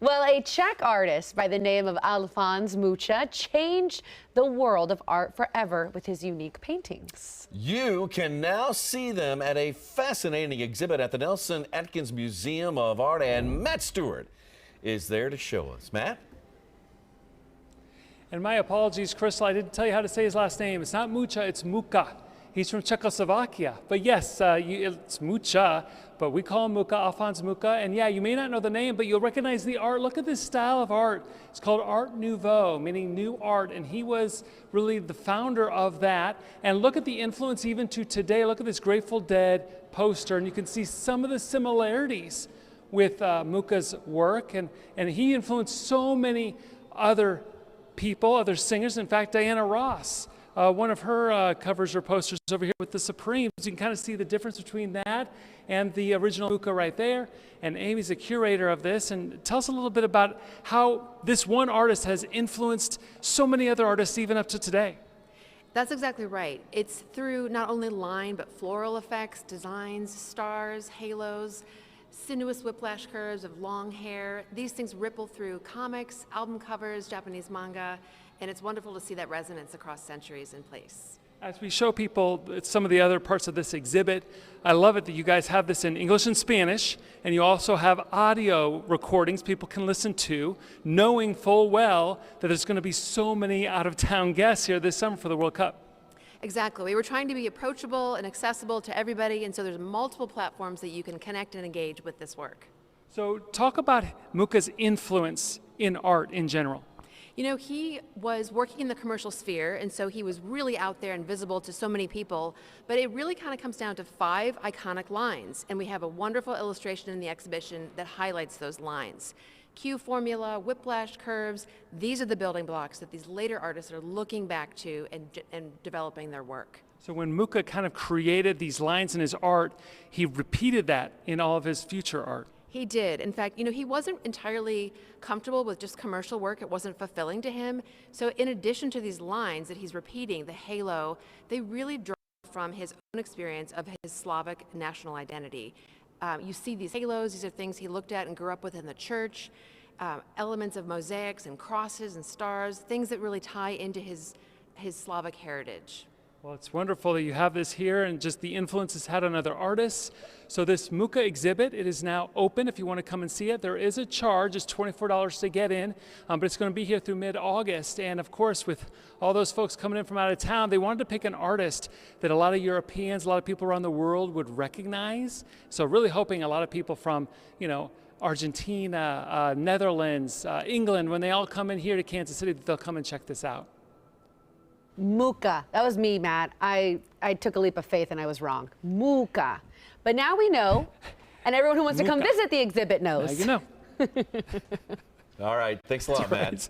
Well, a Czech artist by the name of Alphonse Mucha changed the world of art forever with his unique paintings. You can now see them at a fascinating exhibit at the Nelson-Atkins Museum of Art, and Matt Stewart is there to show us. Matt? And my apologies, Crystal, I didn't tell you how to say his last name. It's not Mucha, it's Mucha. He's from Czechoslovakia. But yes, it's Mucha, but we call him Mucha, Alphonse Mucha. And yeah, you may not know the name, but you'll recognize the art. Look at this style of art. It's called Art Nouveau, meaning new art. And he was really the founder of that. And look at the influence even to today. Look at this Grateful Dead poster, and you can see some of the similarities with Mucha's work. And he influenced so many other people, other singers. In fact, Diana Ross, one of her covers or posters over here with the Supremes. You can kind of see the difference between that and the original Mucha right there. And Amy's a curator of this. And tell us a little bit about how this one artist has influenced so many other artists even up to today. That's exactly right. It's through not only line, but floral effects, designs, stars, halos, sinuous whiplash curves of long hair. These things ripple through comics, album covers, Japanese manga, and it's wonderful to see that resonance across centuries in place. As we show people some of the other parts of this exhibit, I love it that you guys have this in English and Spanish, and you also have audio recordings people can listen to, knowing full well that there's going to be so many out-of-town guests here this summer for the World Cup. Exactly. We were trying to be approachable and accessible to everybody, and so there's multiple platforms that you can connect and engage with this work. So talk about Mucha's influence in art in general. You know, he was working in the commercial sphere, and so he was really out there and visible to so many people, but it really kind of comes down to 5 iconic lines, and we have a wonderful illustration in the exhibition that highlights those lines. Cue formula, whiplash curves, these are the building blocks that these later artists are looking back to and developing their work. So when Mucha kind of created these lines in his art, he repeated that in all of his future art. He did. In fact, you know, he wasn't entirely comfortable with just commercial work. It wasn't fulfilling to him. So in addition to these lines that he's repeating, the halo, they really draw from his own experience of his Slavic national identity. You see these halos, these are things he looked at and grew up with in the church, elements of mosaics and crosses and stars, things that really tie into his Slavic heritage. Well, it's wonderful that you have this here and just the influence it's had on other artists. So this Mucha exhibit, it is now open if you want to come and see it. There is a charge, it's $24 to get in, but it's going to be here through mid-August. And of course, with all those folks coming in from out of town, they wanted to pick an artist that a lot of Europeans, a lot of people around the world would recognize. So really hoping a lot of people from, you know, Argentina, Netherlands, England, when they all come in here to Kansas City, they'll come and check this out. Mucha. That was me, Matt. I took a leap of faith and I was wrong. Mucha. But now we know, and everyone who wants to come visit the exhibit knows. Now you know. All right. Thanks a lot, Matt.